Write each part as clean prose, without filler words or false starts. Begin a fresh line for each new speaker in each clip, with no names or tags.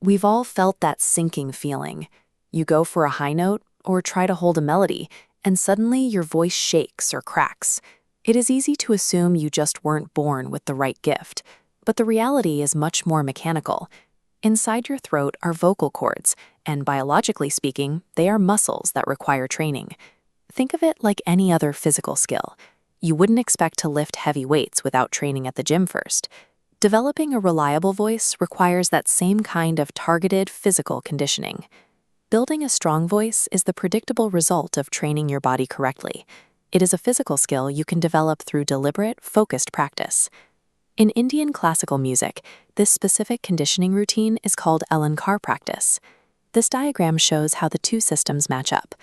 We've all felt that sinking feeling. You go for a high note or try to hold a melody, and suddenly your voice shakes or cracks. It is easy to assume you just weren't born with the right gift, but the reality is much more mechanical. Inside your throat are vocal cords, and biologically speaking, they are muscles that require training. Think of it like any other physical skill. You wouldn't expect to lift heavy weights without training at the gym first. Developing a reliable voice requires that same kind of targeted physical conditioning. Building a strong voice is the predictable result of training your body correctly. It is a physical skill you can develop through deliberate, focused practice. In Indian classical music, this specific conditioning routine is called Alankar practice. This diagram shows how the two systems match up.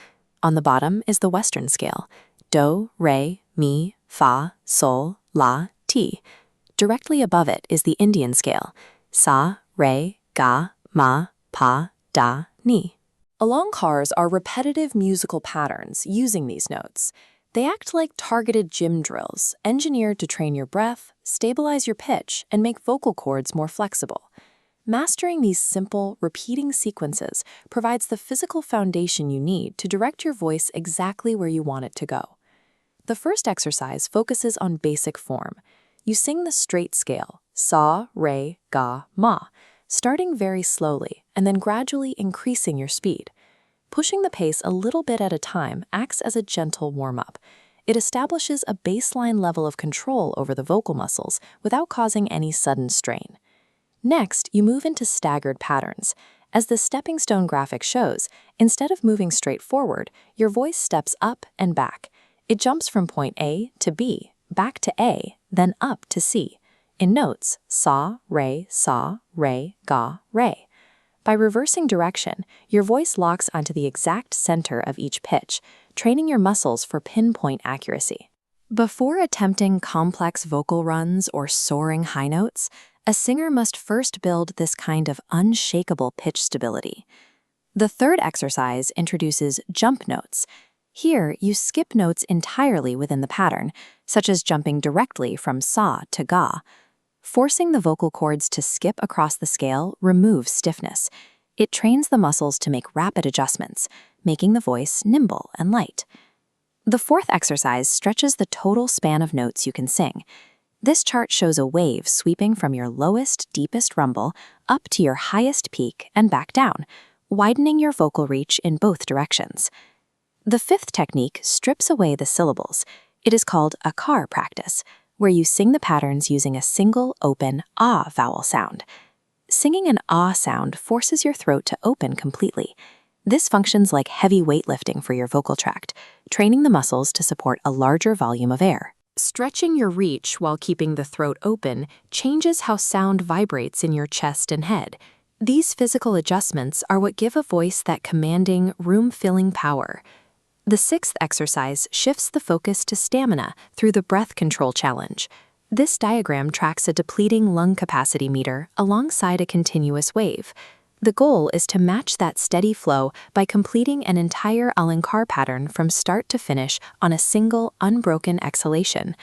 On the bottom is the Western scale: do, re, mi, fa, sol, la, ti. Directly above it is the Indian scale: sa, re, ga, ma, pa, da, ni. Alankars are repetitive musical patterns using these notes. They act like targeted gym drills, engineered to train your breath, stabilize your pitch, and make vocal cords more flexible. Mastering these simple, repeating sequences provides the physical foundation you need to direct your voice exactly where you want it to go. The first exercise focuses on basic form. You sing the straight scale, sa, re, ga, ma, starting very slowly and then gradually increasing your speed. Pushing the pace a little bit at a time acts as a gentle warm-up. It establishes a baseline level of control over the vocal muscles without causing any sudden strain. Next, you move into staggered patterns. As the stepping stone graphic shows, instead of moving straight forward, your voice steps up and back. It jumps from point A to B, back to A, then up to C. In notes, sa, re, ga, re. By reversing direction, your voice locks onto the exact center of each pitch, training your muscles for pinpoint accuracy. Before attempting complex vocal runs or soaring high notes, a singer must first build this kind of unshakable pitch stability. The third exercise introduces jump notes. Here, you skip notes entirely within the pattern, such as jumping directly from sa to ga. Forcing the vocal cords to skip across the scale removes stiffness. It trains the muscles to make rapid adjustments, making the voice nimble and light. The fourth exercise stretches the total span of notes you can sing. This chart shows a wave sweeping from your lowest, deepest rumble up to your highest peak and back down, widening your vocal reach in both directions. The fifth technique strips away the syllables. It is called Akar practice, where you sing the patterns using a single, open ah vowel sound. Singing an ah sound forces your throat to open completely. This functions like heavy weightlifting for your vocal tract, training the muscles to support a larger volume of air. Stretching your reach while keeping the throat open changes how sound vibrates in your chest and head. These physical adjustments are what give a voice that commanding, room-filling power. The sixth exercise shifts the focus to stamina through the breath control challenge. This diagram tracks a depleting lung capacity meter alongside a continuous wave. The goal is to match that steady flow by completing an entire Alankar pattern from start to finish on a single, unbroken exhalation.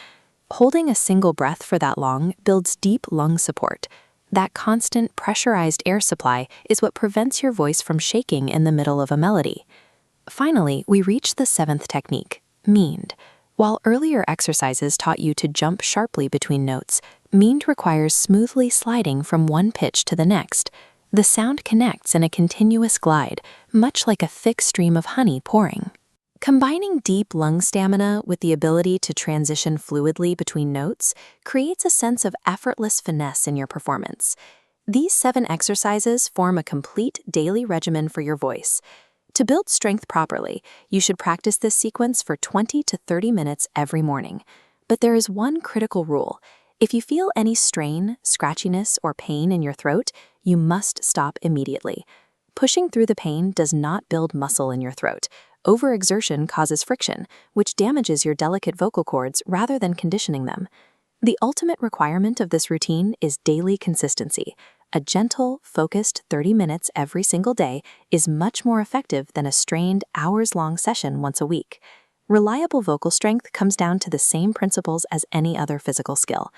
Holding a single breath for that long builds deep lung support. That constant, pressurized air supply is what prevents your voice from shaking in the middle of a melody. Finally, we reach the seventh technique, meaned. While earlier exercises taught you to jump sharply between notes, meaned requires smoothly sliding from one pitch to the next. The sound connects in a continuous glide, much like a thick stream of honey pouring. Combining deep lung stamina with the ability to transition fluidly between notes creates a sense of effortless finesse in your performance. These 7 exercises form a complete daily regimen for your voice. To build strength properly, you should practice this sequence for 20 to 30 minutes every morning. But there is one critical rule. If you feel any strain, scratchiness, or pain in your throat, you must stop immediately. Pushing through the pain does not build muscle in your throat. Overexertion causes friction, which damages your delicate vocal cords rather than conditioning them. The ultimate requirement of this routine is daily consistency. A gentle, focused 30 minutes every single day is much more effective than a strained, hours-long session once a week. Reliable vocal strength comes down to the same principles as any other physical skill.